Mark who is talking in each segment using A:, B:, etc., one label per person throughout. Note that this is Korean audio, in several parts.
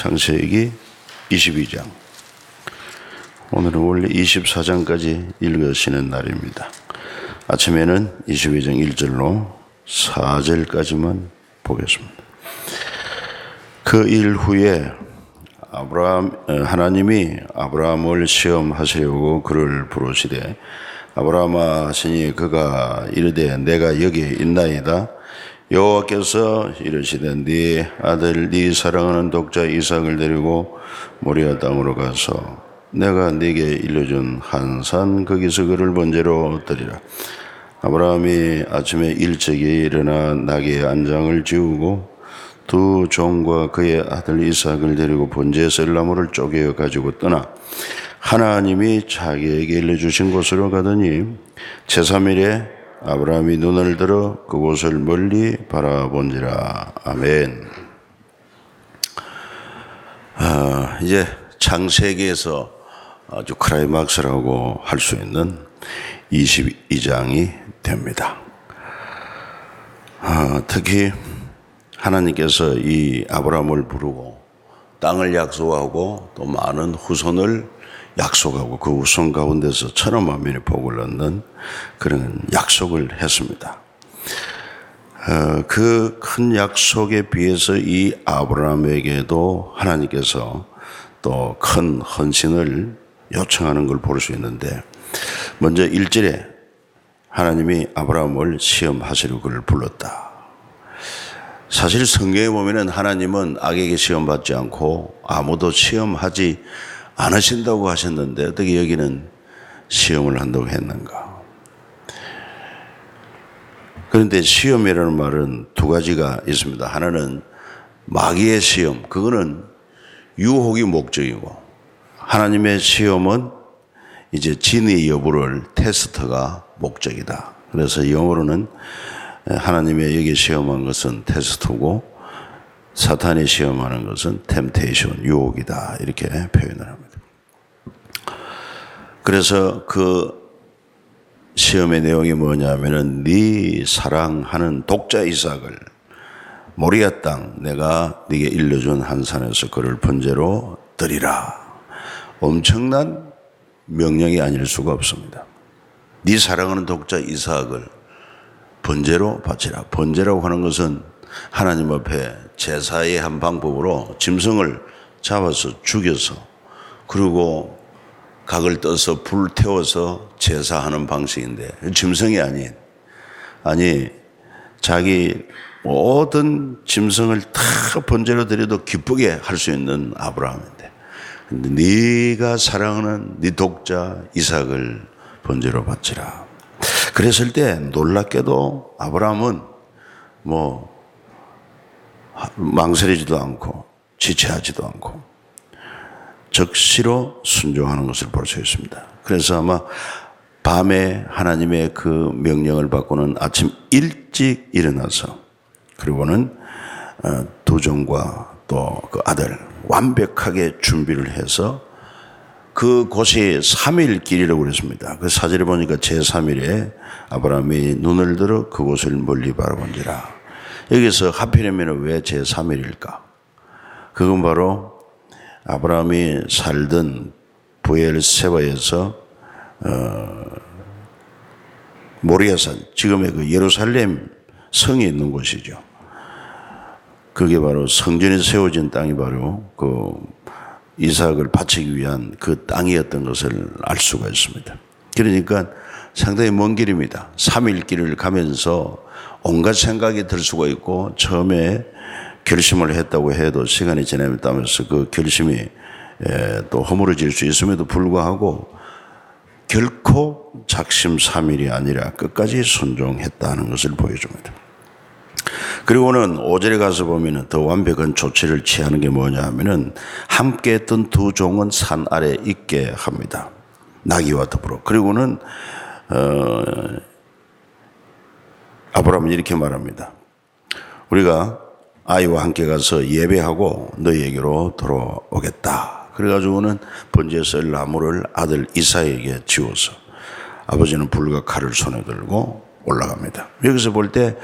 A: 창세기 22장. 오늘은 원래 24장까지 읽으시는 날입니다. 아침에는 22장 1절로 4절까지만 보겠습니다. 그 일 후에 하나님이 아브라함을 시험하시려고 그를 부르시되 아브라함아 하시니 그가 이르되 내가 여기 있나이다. 여호와께서 이르시되 네 아들 네 사랑하는 독자 이삭을 데리고 모리아 땅으로 가서 내가 네게 일러준 한 산 거기서 그를 번제로 드리라. 아브라함이 아침에 일찍이 일어나 나귀의 안장을 지우고 두 종과 그의 아들 이삭을 데리고 번제에 쓸 나무를 쪼개어 가지고 떠나 하나님이 자기에게 일러주신 곳으로 가더니 제3일에 아브라함이 눈을 들어 그곳을 멀리 바라본지라. 아멘. 이제 창세기에서 아주 클라이막스라고 할 수 있는 22장이 됩니다. 특히 하나님께서 이 아브라함을 부르고 땅을 약속하고 또 많은 후손을 약속하고 그 후손 가운데서 천하 만민의 복을 얻는 그런 약속을 했습니다. 그 큰 약속에 비해서 이 아브라함에게도 하나님께서 또 큰 헌신을 요청하는 걸 볼 수 있는데, 먼저 1절에 하나님이 아브라함을 시험하시려고 그를 불렀다. 사실 성경에 보면은 하나님은 악에게 시험받지 않고 아무도 시험하지 않으신다고 하셨는데 어떻게 여기는 시험을 한다고 했는가? 그런데 시험이라는 말은 두 가지가 있습니다. 하나는 마귀의 시험, 그거는 유혹이 목적이고, 하나님의 시험은 이제 진의 여부를 테스트가 목적이다. 그래서 영어로는 하나님의 여기 시험한 것은 테스트고 사탄이 시험하는 것은 템테이션, 유혹이다. 이렇게 표현을 합니다. 그래서 그 시험의 내용이 뭐냐면은 네 사랑하는 독자 이삭을 모리아 땅 내가 네게 일러준 한 산에서 그를 번제로 드리라. 엄청난 명령이 아닐 수가 없습니다. 네 사랑하는 독자 이삭을 번제로 바치라. 번제라고 하는 것은 하나님 앞에 제사의 한 방법으로 짐승을 잡아서 죽여서 그리고 각을 떠서 불 태워서 제사하는 방식인데, 짐승이 아니 자기 모든 짐승을 다 번제로 드려도 기쁘게 할 수 있는 아브라함인데, 근데 네가 사랑하는 네 독자 이삭을 번제로 바치라. 그랬을 때 놀랍게도 아브라함은 망설이지도 않고 지체하지도 않고 적시로 순종하는 것을 볼 수 있습니다. 그래서 아마 밤에 하나님의 그 명령을 받고는 아침 일찍 일어나서 그리고는 두 종과 또 그 아들 완벽하게 준비를 해서 그 곳이 3일 길이라고 그랬습니다. 그 사절에 보니까 제3일에 아브라함이 눈을 들어 그곳을 멀리 바라본지라. 여기서 하필이면 왜 제3일일까? 그건 바로 아브라함이 살던 브엘세바에서 모리아산, 지금의 그 예루살렘 성이 있는 곳이죠. 그게 바로 성전이 세워진 땅이 바로 그 이삭을 바치기 위한 그 땅이었던 것을 알 수가 있습니다. 그러니까 상당히 먼 길입니다. 3일 길을 가면서 온갖 생각이 들 수가 있고, 처음에 결심을 했다고 해도 시간이 지나면서 그 결심이 또 허물어질 수 있음에도 불구하고 결코 작심삼일이 아니라 끝까지 순종했다는 것을 보여줍니다. 그리고는 5절에 가서 보면 더 완벽한 조치를 취하는 게 뭐냐 하면은 함께 했던 두 종은 산 아래 있게 합니다. 나귀와 더불어. 그리고는 아브라함은 이렇게 말합니다. 우리가 아이와 함께 가서 예배하고 너희에게로 돌아오겠다. 그래가지고는 번제에 쓸 나무를 아들 이삭에게 지워서 아버지는 불과 칼을 손에 들고 올라갑니다. 여기서 볼 때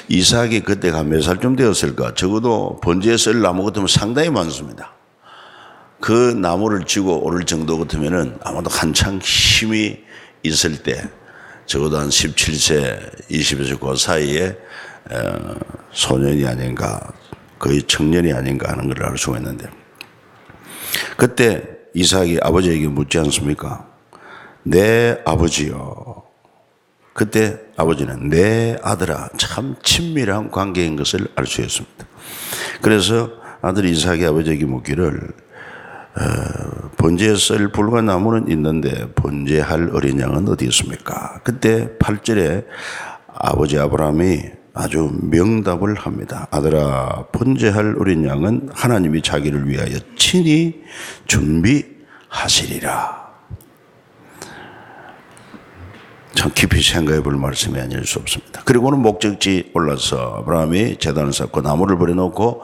A: 이삭이 그때가 몇 살쯤 되었을까? 적어도 번제에 쓸 나무 같으면 상당히 많습니다. 그 나무를 쥐고 오를 정도 같으면은 아마도 한창 힘이 있을 때, 적어도 한 17세, 20에서 그 사이에 소년이 아닌가, 거의 청년이 아닌가 하는 걸 알 수가 있는데, 그때 이삭이 아버지에게 묻지 않습니까? 내 아버지요. 그때 아버지는 내 아들아, 참 친밀한 관계인 것을 알 수 있습니다. 그래서 아들 이삭이 아버지에게 묻기를, 번제에 쓸 불과 나무는 있는데 번제할 어린 양은 어디 있습니까? 그때 8절에 아버지 아브라함이 아주 명답을 합니다. 아들아, 번제할 어린 양은 하나님이 자기를 위하여 친히 준비하시리라. 참 깊이 생각해 볼 말씀이 아닐 수 없습니다. 그리고는 목적지 올라서 아브라함이 제단을 쌓고 나무를 버려놓고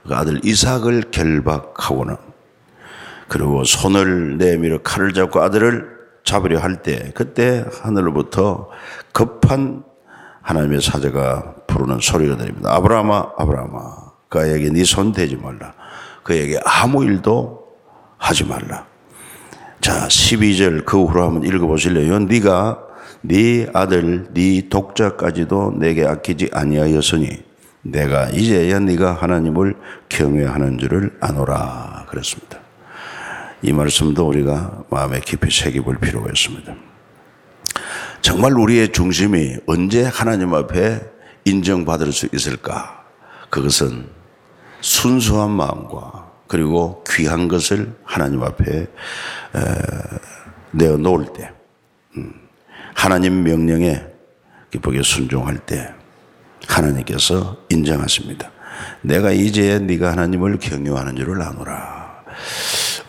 A: 그 아들 이삭을 결박하고는, 그리고 손을 내밀어 칼을 잡고 아들을 잡으려 할 때, 그때 하늘로부터 급한 하나님의 사자가 부르는 소리가 들립니다. 아브라함아, 아브라함아, 그에게 네 손 대지 말라. 그에게 아무 일도 하지 말라. 자, 12절 그 후로 한번 읽어보실래요? 네가 네 아들 네 독자까지도 내게 아끼지 아니하였으니 내가 이제야 네가 하나님을 경외하는 줄을 아노라 그랬습니다. 이 말씀도 우리가 마음에 깊이 새겨볼 필요가 있습니다. 정말 우리의 중심이 언제 하나님 앞에 인정받을 수 있을까? 그것은 순수한 마음과 그리고 귀한 것을 하나님 앞에 내어놓을 때, 하나님 명령에 기쁘게 순종할 때 하나님께서 인정하십니다. 내가 이제 네가 하나님을 경외하는 줄을 아노라.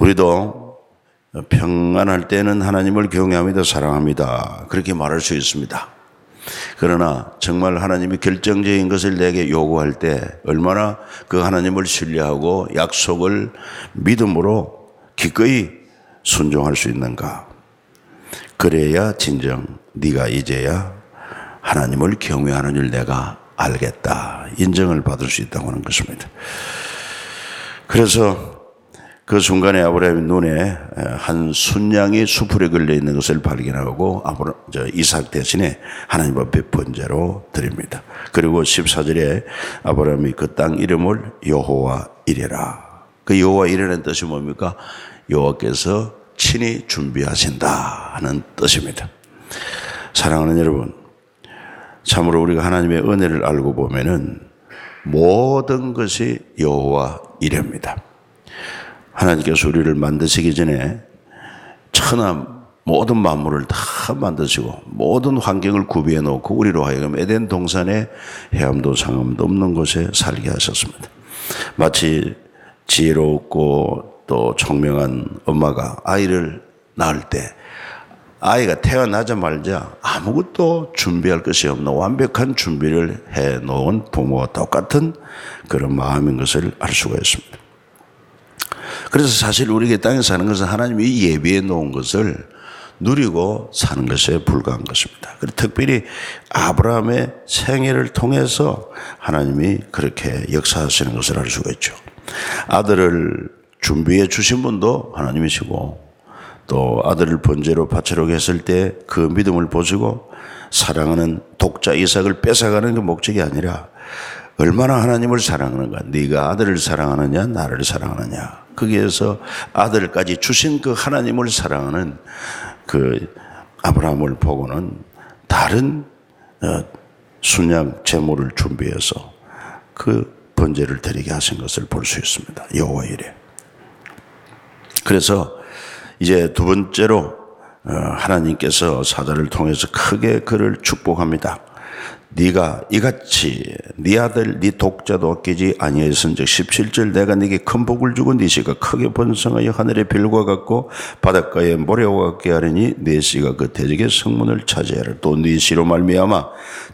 A: 우리도 평안할 때는 하나님을 경외합니다, 사랑합니다, 그렇게 말할 수 있습니다. 그러나 정말 하나님이 결정적인 것을 내게 요구할 때 얼마나 그 하나님을 신뢰하고 약속을 믿음으로 기꺼이 순종할 수 있는가. 그래야 진정 네가 이제야 하나님을 경외하는 줄 내가 알겠다, 인정을 받을 수 있다고 하는 것입니다. 그래서 그 순간에 아브라함의 눈에 한 순양이 수풀에 걸려 있는 것을 발견하고 이삭 대신에 하나님 앞에 번제로 드립니다. 그리고 14절에 아브라함이 그 땅 이름을 여호와 이레라. 그 여호와 이레라는 뜻이 뭡니까? 여호와께서 친히 준비하신다 하는 뜻입니다. 사랑하는 여러분, 참으로 우리가 하나님의 은혜를 알고 보면은 모든 것이 여호와 이레입니다. 하나님께서 우리를 만드시기 전에 천하 모든 만물을 다 만드시고 모든 환경을 구비해 놓고 우리로 하여금 에덴 동산에 해함도 상함도 없는 곳에 살게 하셨습니다. 마치 지혜롭고 또聪明한 엄마가 아이를 낳을 때 아이가 태어나자마자 아무것도 준비할 것이 없는 완벽한 준비를 해 놓은 부모와 똑같은 그런 마음인 것을 알 수가 있습니다. 그래서 사실 우리가 땅에 사는 것은 하나님이 예비해 놓은 것을 누리고 사는 것에 불과한 것입니다. 그리고 특별히 아브라함의 생애를 통해서 하나님이 그렇게 역사하시는 것을 알 수가 있죠. 아들을 준비해 주신 분도 하나님이시고, 또 아들을 번제로 바치려고 했을 때 그 믿음을 보시고 사랑하는 독자 이삭을 뺏어가는 게 목적이 아니라 얼마나 하나님을 사랑하는가, 네가 아들을 사랑하느냐 나를 사랑하느냐, 거기에서 아들까지 주신 그 하나님을 사랑하는 그 아브라함을 보고는 다른 순양 제물을 준비해서 그 번제를 드리게 하신 것을 볼 수 있습니다. 여호와 이레. 그래서 이제 두 번째로 하나님께서 사자를 통해서 크게 그를 축복합니다. 네가 이같이 네 아들 네 독자도 아끼지 아니하였은즉 17절 내가 네게 큰 복을 주고 네 씨가 크게 번성하여 하늘의 별과 같고 바닷가의 모래와 같게 하리니 네 씨가 그 대적의 성문을 차지하리라. 또 네 씨로 말미암아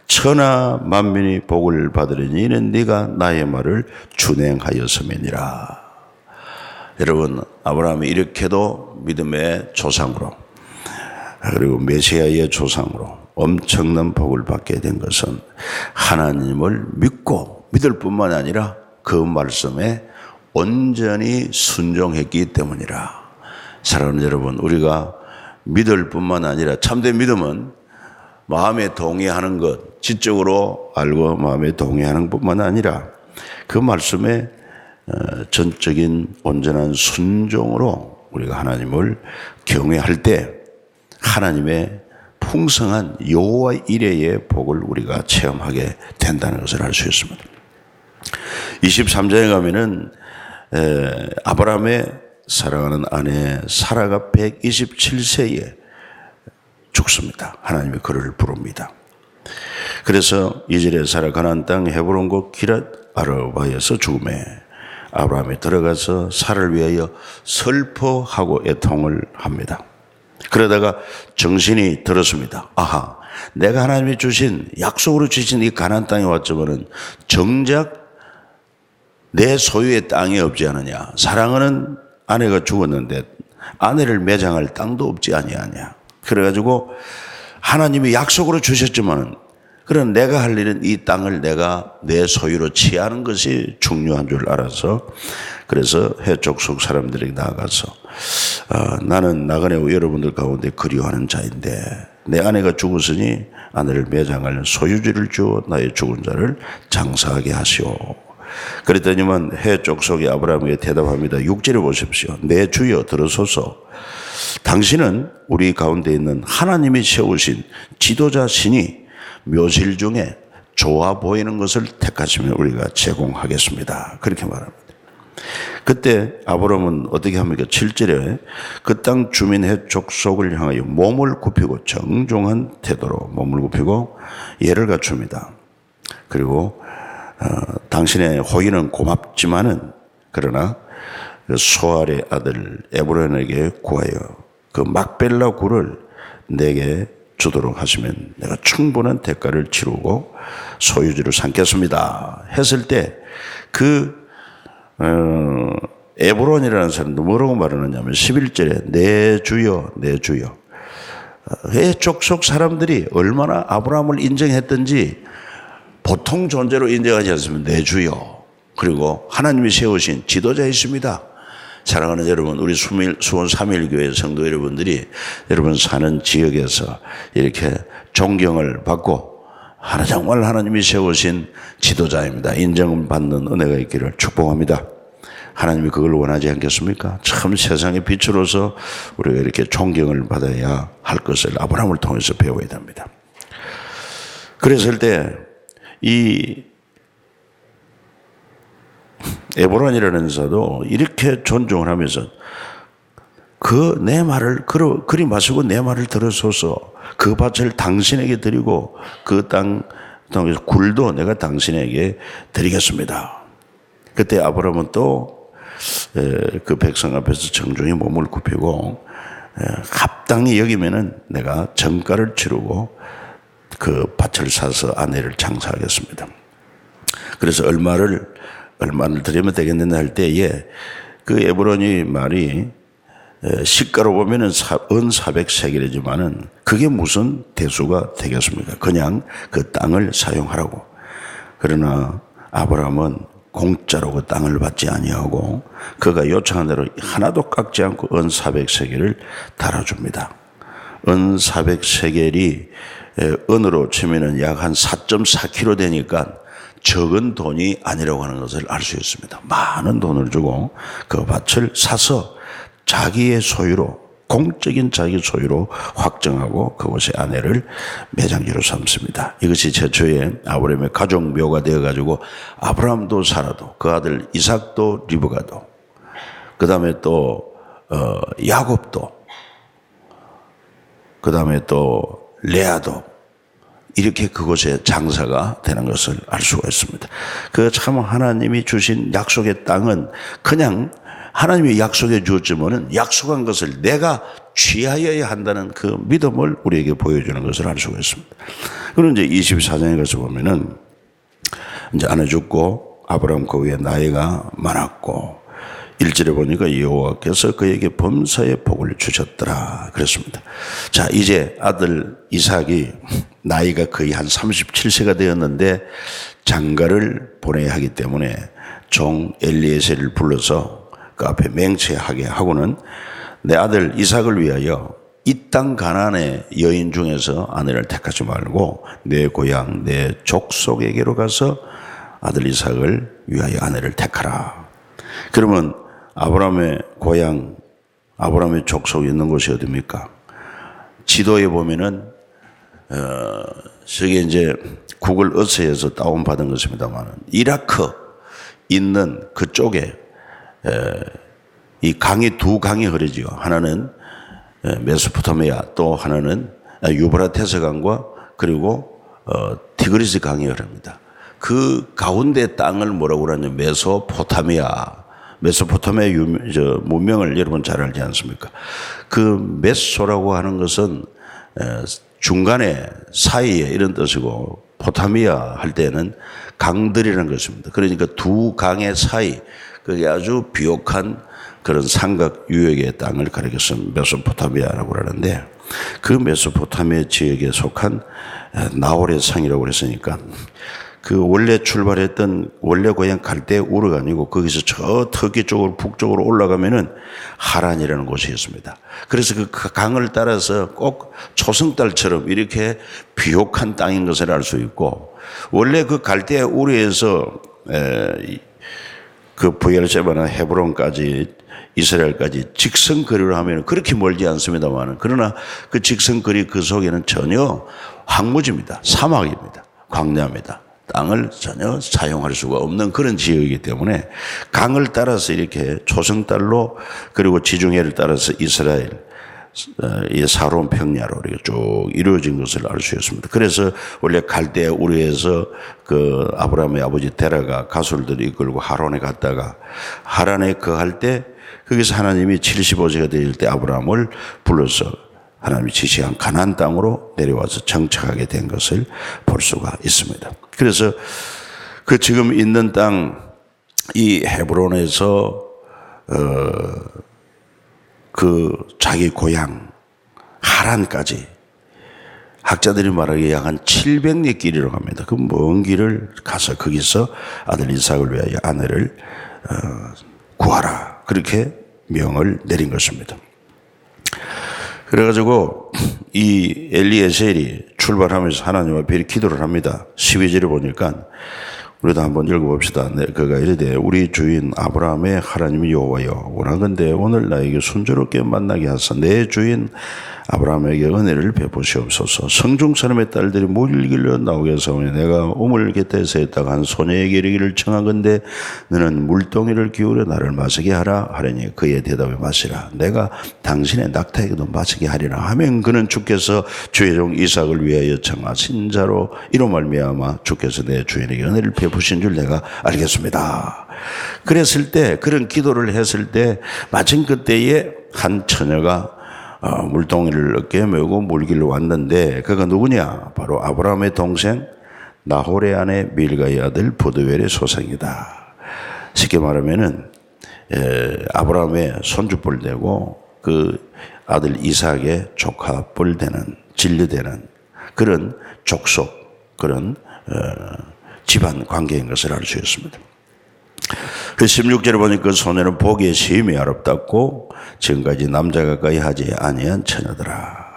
A: 천하 만민이 복을 받으리니 이는 네가 나의 말을 준행하였음이니라. 여러분, 아브라함이 이렇게도 믿음의 조상으로 그리고 메시아의 조상으로 엄청난 복을 받게 된 것은 하나님을 믿고 믿을 뿐만 아니라 그 말씀에 온전히 순종했기 때문이라. 사랑하는 여러분, 우리가 믿을 뿐만 아니라 참된 믿음은 마음에 동의하는 것, 지적으로 알고 마음에 동의하는 뿐만 아니라 그 말씀에 전적인 온전한 순종으로 우리가 하나님을 경외할 때 하나님의 풍성한 여호와 이레의 복을 우리가 체험하게 된다는 것을 알 수 있습니다. 23장에 가면은 아브라함의 사랑하는 아내 사라가 127세에 죽습니다. 하나님이 그를 부릅니다. 그래서 이절에 사라 가나안 땅 헤브론과 기럇 아르바에서 죽음에 아브라함이 들어가서 사라를 위하여 슬퍼하고 애통을 합니다. 그러다가 정신이 들었습니다. 아하, 내가 하나님이 주신 약속으로 주신 이 가나안 땅에 왔지만은 정작 내 소유의 땅이 없지 않느냐. 사랑하는 아내가 죽었는데 아내를 매장할 땅도 없지 아니하냐. 그래가지고 하나님이 약속으로 주셨지만은 그런 내가 할 일은 이 땅을 내가 내 소유로 취하는 것이 중요한 줄 알아서 그래서 해족속 사람들에게 나아가서 나는 나그네 여러분들 가운데 그리워하는 자인데 내 아내가 죽었으니 아내를 매장할 소유지를 주어 나의 죽은 자를 장사하게 하시오. 그랬더니만 해족속이 아브라함에게 대답합니다. 6절에 보십시오. 내 주여 들으소서. 당신은 우리 가운데 있는 하나님이 세우신 지도자시니 묘실 중에 좋아 보이는 것을 택하시면 우리가 제공하겠습니다. 그렇게 말합니다. 그때 아브라함은 어떻게 합니까? 7절에 그 땅 주민 해족속을 향하여 몸을 굽히고 정중한 태도로 몸을 굽히고 예를 갖춥니다. 그리고 당신의 호의는 고맙지만은 그러나 그 소알의 아들 에브론에게 구하여 그 막벨라 굴을 내게 주도록 하시면 내가 충분한 대가를 치르고 소유지를 삼겠습니다 했을 때 그 에브론이라는 사람도 뭐라고 말하느냐면 11절에 내 주여 내 주여. 해족속 사람들이 얼마나 아브라함을 인정했던지 보통 존재로 인정하지 않습니다. 내 주여. 그리고 하나님이 세우신 지도자이십니다. 사랑하는 여러분, 우리 수원 3.1교회 성도 여러분들이 여러분 사는 지역에서 이렇게 존경을 받고 정말 하나님이 세우신 지도자입니다. 인정받는 은혜가 있기를 축복합니다. 하나님이 그걸 원하지 않겠습니까? 참 세상의 빛으로서 우리가 이렇게 존경을 받아야 할 것을 아브라함을 통해서 배워야 됩니다. 그랬을 때 이 에브론이라는 자도 이렇게 존중을 하면서 내 말을 그리 마시고 내 말을 들으소서. 그 밭을 당신에게 드리고 그 땅에서 굴도 내가 당신에게 드리겠습니다. 그때 아브라함은 또 그 백성 앞에서 정중히 몸을 굽히고 합당히 여기면은 내가 정가를 치르고 그 밭을 사서 아내를 장사하겠습니다. 그래서 얼마를 드리면 되겠느냐 할 때에 그 에브론이 말이 시가로 보면은 은 400세겔이지만은 그게 무슨 대수가 되겠습니까? 그냥 그 땅을 사용하라고. 그러나 아브라함은 공짜로 그 땅을 받지 아니하고 그가 요청한 대로 하나도 깎지 않고 은 400세겔을 달아줍니다. 은 400세겔이 은으로 치면은 약 한 4.4kg 되니까 적은 돈이 아니라고 하는 것을 알 수 있습니다. 많은 돈을 주고 그 밭을 사서 자기의 소유로, 공적인 자기 소유로 확정하고 그곳에 아내를 매장지로 삼습니다. 이것이 최초의 아브라함의 가족묘가 되어가지고 아브라함도 사라도 그 아들 이삭도 리브가도 그 다음에 또 야곱도 그 다음에 또 레아도 이렇게 그곳에 장사가 되는 것을 알 수가 있습니다. 그 참 하나님이 주신 약속의 땅은 그냥 하나님이 약속해 주었지만은 약속한 것을 내가 취하여야 한다는 그 믿음을 우리에게 보여주는 것을 알 수가 있습니다. 그럼 이제 24장에 가서 보면은 이제 아내 죽고 아브라함 그 위에 나이가 많았고 1절에 보니까 여호와께서 그에게 범사의 복을 주셨더라 그랬습니다. 자, 이제 아들 이삭이 나이가 거의 한 37세가 되었는데 장가를 보내야 하기 때문에 종 엘리에셀을 불러서 그 앞에 맹세하게 하고는 내 아들 이삭을 위하여 이 땅 가나안의 여인 중에서 아내를 택하지 말고 내 고향 내 족속에게로 가서 아들 이삭을 위하여 아내를 택하라. 그러면 아브라함의 고향, 아브라함의 족속이 있는 곳이 어디입니까? 지도에 보면은 저게 이제 구글 어스에서 다운받은 것입니다만 이라크 있는 그쪽에 이 강이 두 강이 흐르지요. 하나는 메소포타미아, 또 하나는 유브라테스 강과 그리고 티그리스 강이 흐릅니다. 그 가운데 땅을 뭐라고 그러냐면 메소포타미아 문명을 여러분 잘 알지 않습니까? 그 메소라고 하는 것은 중간에 사이에 이런 뜻이고 포타미아 할 때는 강들이라는 것입니다. 그러니까 두 강의 사이, 그게 아주 비옥한 그런 삼각 유역의 땅을 가리켜서 메소포타미아라고 하는데 그 메소포타미아 지역에 속한 나홀의 상이라고 그랬으니까 그 원래 출발했던 원래 고향 갈대 우르가 아니고 거기서 저 터키 쪽으로 북쪽으로 올라가면은 하란이라는 곳이 있습니다. 그래서 그 강을 따라서 꼭 초승달처럼 이렇게 비옥한 땅인 것을 알 수 있고 원래 그 갈대 우르에서 그 부엘세바나 헤브론까지 이스라엘까지 직선거리로 하면 그렇게 멀지 않습니다만 그러나 그 직선거리 그 속에는 전혀 황무지입니다. 사막입니다. 광야입니다. 땅을 전혀 사용할 수가 없는 그런 지역이기 때문에 강을 따라서 이렇게 초승달로 그리고 지중해를 따라서 이스라엘 이 사론 평야로 이렇게 쭉 이루어진 것을 알 수 있습니다. 그래서 원래 갈대 우르에서 그 아브라함의 아버지 데라가 가술들을 이끌고 하란에 갔다가 하란에 거할 때 거기서 하나님이 75세가 될 때 아브라함을 불러서 하나님이 지시한 가나안 땅으로 내려와서 정착하게 된 것을 볼 수가 있습니다. 그래서 그 지금 있는 땅 이 헤브론에서 그 자기 고향 하란까지 학자들이 말하기에 약 한 700리 길이라고 합니다. 그 먼 길을 가서 거기서 아들 이삭을 위하여 아내를 구하라. 그렇게 명을 내린 것입니다. 그래가지고 이 엘리에셀이 출발하면서 하나님 앞에 이렇게 기도를 합니다. 12절을 보니까 우리도 한번 읽어봅시다. 그가 이르되 우리 주인 아브라함의 하나님이 여호와여 원하건대 오늘 나에게 순조롭게 만나게 하사 내 주인 아브라함에게 은혜를 베푸시옵소서. 성중 사람의 딸들이 물길로 나오게 하사오니 내가 우물 곁에서 했다가 한 소녀에게 이르기를 청하건대 너는 물동이를 기울여 나를 마시게 하라 하려니 그의 대답에 마시라. 내가 당신의 낙타에게도 마시게 하리라 하면 그는 주께서 주의 종 이삭을 위하여 청하신 자로 이로 말미암아 주께서 내 주인에게 은혜를 베푸신 줄 내가 알겠습니다. 그랬을 때 그런 기도를 했을 때 마침 그때에 한 처녀가 물동이를 어깨에 메고 물길로 왔는데 그가 누구냐? 바로 아브라함의 동생 나홀의 아내 밀가의 아들 부드웰의 소생이다. 쉽게 말하면은 아브라함의 손주뻘 되고 그 아들 이삭의 조카뻘 되는 진료되는 그런 족속 그런 집안 관계인 것을 알 수 있습니다. 그 16절에 보니까 그 소녀는 보기에 심히 아름답고 지금까지 남자 가까이 하지 아니한 처녀더라.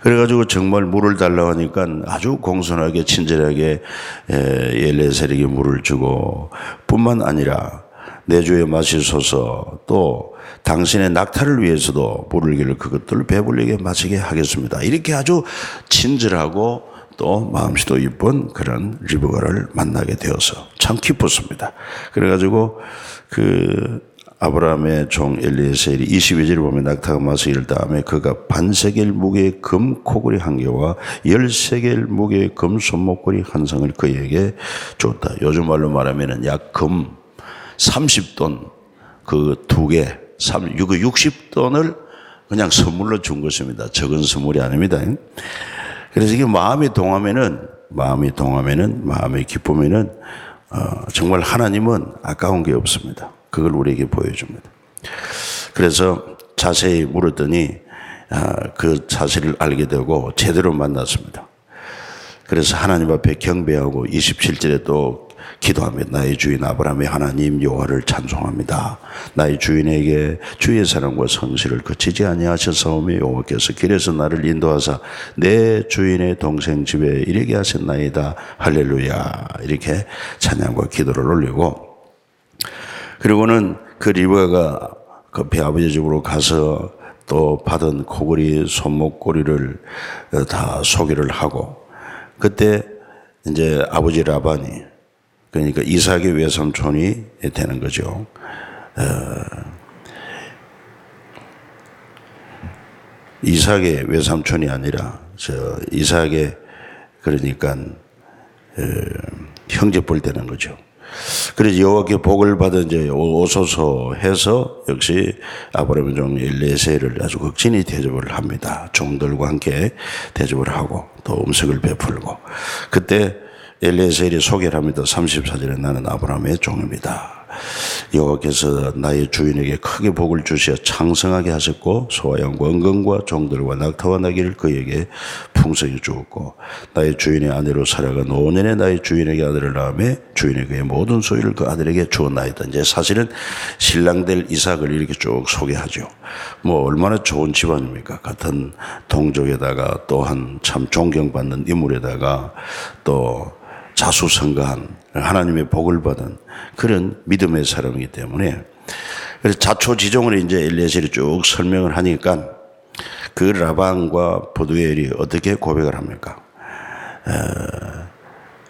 A: 그래가지고 정말 물을 달라고 하니까 아주 공손하게 친절하게 엘리에셀에게 물을 주고 뿐만 아니라 내 주에 마시소서 또 당신의 낙타를 위해서도 물을 길을 그것들을 배불리게 마시게 하겠습니다. 이렇게 아주 친절하고 또 마음씨도 이쁜 그런 리브가를 만나게 되어서 참 기뻤습니다. 그래가지고 그 아브라함의 종 엘리에셀이 22절을 보면 낙타가 마시기를 다음에 그가 반세겔 무게의 금 코걸이 한 개와 10세겔 무게의 금 손목걸이 한 상을 그에게 줬다. 요즘 말로 말하면 약 금 30돈 그 두 개, 60돈을 그냥 선물로 준 것입니다. 적은 선물이 아닙니다. 그래서 이게 마음이 동하면은 마음이 기쁘면은 정말 하나님은 아까운 게 없습니다. 그걸 우리에게 보여줍니다. 그래서 자세히 물었더니 그 사실을 알게 되고 제대로 만났습니다. 그래서 하나님 앞에 경배하고 27절에 또 기도합니다. 나의 주인 아브라함의 하나님 여호와를 찬송합니다. 나의 주인에게 주의 사랑과 성실을 그치지 아니하셨사오며 여호와께서 길에서 나를 인도하사 내 주인의 동생 집에 이르게 하셨나이다. 할렐루야. 이렇게 찬양과 기도를 올리고, 그리고는 그 리브가가 급히 아버지 집으로 가서 또 받은 코골이 손목고리를 다 소개를 하고, 그때 이제 아버지 라반이, 그러니까 이삭의 외삼촌이 되는 거죠. 이삭의 외삼촌이 아니라 이삭의, 그러니까 형제뻘 되는 거죠. 그래서 여호와께 복을 받아 이제 오소서 해서 역시 아브라함의 종 엘리에셀을 아주 극진히 대접을 합니다. 종들과 함께 대접을 하고 또 음식을 베풀고, 그때 엘리에셀이 소개를 합니다. 34절에 나는 아브라함의 종입니다. 여호와께서 나의 주인에게 크게 복을 주시어昌盛하게 하셨고 소와 양과 은금과 종들과 낙타와 나귀를 그에게 풍성히 주었고, 나의 주인의 아내로 살아가 노년에 나의 주인에게 아들을 낳으며 주인의 그의 모든 소유를 그 아들에게 주었나이다. 이제 사실은 신랑 될 이삭을 이렇게 쭉 소개하죠. 뭐 얼마나 좋은 집안입니까? 같은 동족에다가 또한 참 존경받는 인물에다가 또 자수성가한 하나님의 복을 받은 그런 믿음의 사람이기 때문에, 그래서 자초지종을 이제 엘리에셀이 쭉 설명을 하니까 그 라반과 브두엘이 어떻게 고백을 합니까?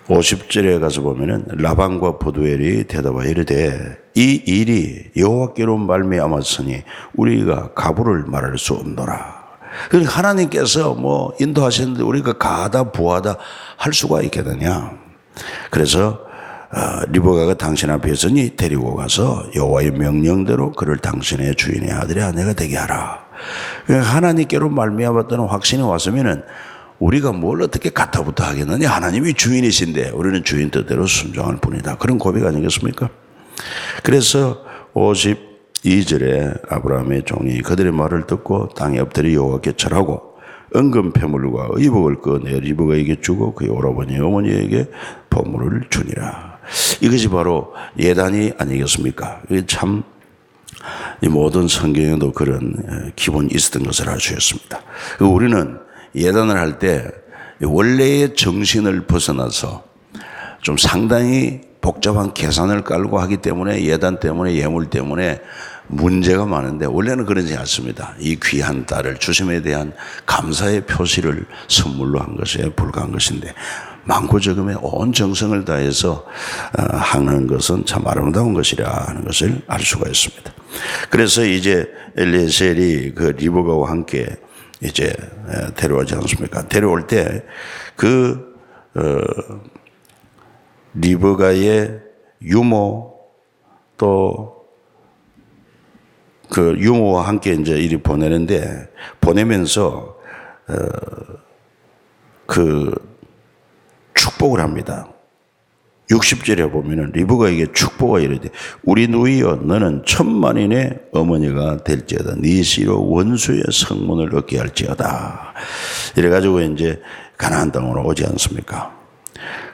A: 50절에 가서 보면은 라반과 브두엘이 대답하여 이르되 이 일이 여호와께로 말미암았으니 우리가 가부를 말할 수 없노라. 그러니까 하나님께서 뭐 인도하셨는데 우리가 가다 부하다 할 수가 있겠느냐. 그래서 리브가가 당신 앞에 있으니 데리고 가서 여호와의 명령대로 그를 당신의 주인의 아들의 아내가 되게 하라. 그러니까 하나님께로 말미암았다는 확신이 왔으면은 우리가 뭘 어떻게 가타부터 하겠느냐. 하나님이 주인이신데 우리는 주인 뜻대로 순종할 뿐이다. 그런 고백 아니겠습니까? 그래서 52절에 아브라함의 종이 그들의 말을 듣고 땅에 엎드려 여호와께 절하고 은금 패물과 의복을 꺼내 리브가에게 주고 그의 오라버니 어머니에게 보물을 주니라. 이것이 바로 예단이 아니겠습니까? 참 이 모든 성경에도 그런 기본이 있었던 것을 알 수 있습니다. 우리는 예단을 할 때 원래의 정신을 벗어나서 좀 상당히 복잡한 계산을 깔고 하기 때문에 예단 때문에 예물 때문에 문제가 많은데, 원래는 그러지 않습니다. 이 귀한 딸을 주심에 대한 감사의 표시를 선물로 한 것에 불과한 것인데, 많고 적음에 온 정성을 다해서 하는 것은 참 아름다운 것이라 하는 것을 알 수가 있습니다. 그래서 이제 엘리에셀이 그 리브가와 함께 이제 데려오지 않습니까? 데려올 때 그 리브가의 유모 또 그 유모와 함께 이제 이리 보내는데, 보내면서 그 축복을 합니다. 60절에 보면은 리브가에게 축복을 이르되 우리 누이여 너는 천만인의 어머니가 될지어다. 네 씨로 원수의 성문을 얻게 할지어다. 이래가지고 이제 가나안 땅으로 오지 않습니까?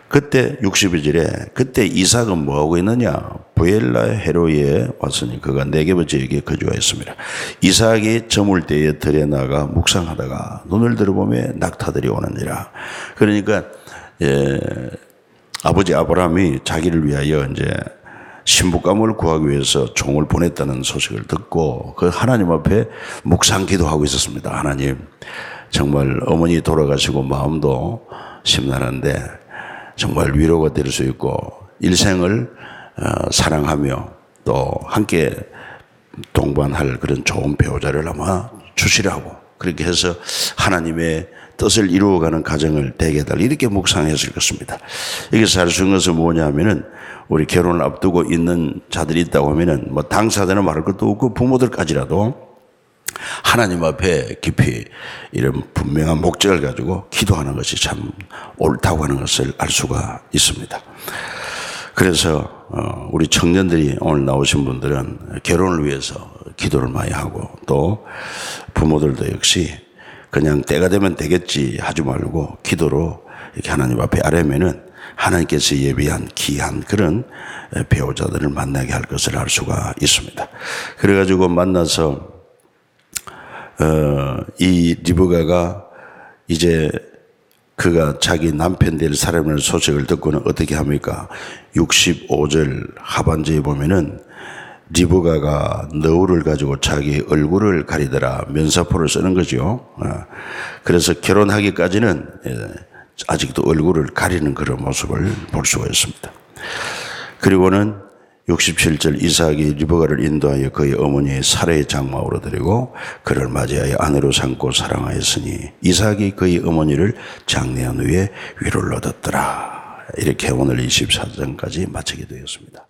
A: 그때 62절에 그때 이삭은 뭐하고 있느냐? 부엘라 헤로이에 왔으니 그가 네게브 지역에 거주하였습니다. 이삭이 저물 때에 들에 나가 묵상하다가 눈을 들어보며 낙타들이 오느니라. 그러니까 아버지 아브라함이 자기를 위하여 이제 신부감을 구하기 위해서 종을 보냈다는 소식을 듣고 그 하나님 앞에 묵상 기도하고 있었습니다. 하나님, 정말 어머니 돌아가시고 마음도 심란한데 정말 위로가 될 수 있고 일생을 사랑하며 또 함께 동반할 그런 좋은 배우자를 아마 주시라고, 그렇게 해서 하나님의 뜻을 이루어가는 가정을 되게 해달라, 이렇게 묵상했을 것입니다. 여기서 알 수 있는 것은 뭐냐 하면은, 우리 결혼을 앞두고 있는 자들이 있다고 하면은 뭐 당사자는 말할 것도 없고 부모들까지라도 하나님 앞에 깊이 이런 분명한 목적을 가지고 기도하는 것이 참 옳다고 하는 것을 알 수가 있습니다. 그래서 우리 청년들이 오늘 나오신 분들은 결혼을 위해서 기도를 많이 하고, 또 부모들도 역시 그냥 때가 되면 되겠지 하지 말고 기도로 이렇게 하나님 앞에 아뢰면은 하나님께서 예비한 귀한 그런 배우자들을 만나게 할 것을 알 수가 있습니다. 그래가지고 만나서 이 리브가가 이제 그가 자기 남편 될 사람의 소식을 듣고는 어떻게 합니까? 65절 하반절에 보면은 리브가가 너울을 가지고 자기 얼굴을 가리더라 면사포를 쓰는 거죠. 그래서 결혼하기까지는 아직도 얼굴을 가리는 그런 모습을 볼 수가 있습니다. 그리고는 67절 이삭이 리브가를 인도하여 그의 어머니 사라의 장막으로 데리고 그를 맞이하여 아내로 삼고 사랑하였으니 이삭이 그의 어머니를 장례한 후에 위로를 얻었더라. 이렇게 오늘 24장까지 마치게 되었습니다.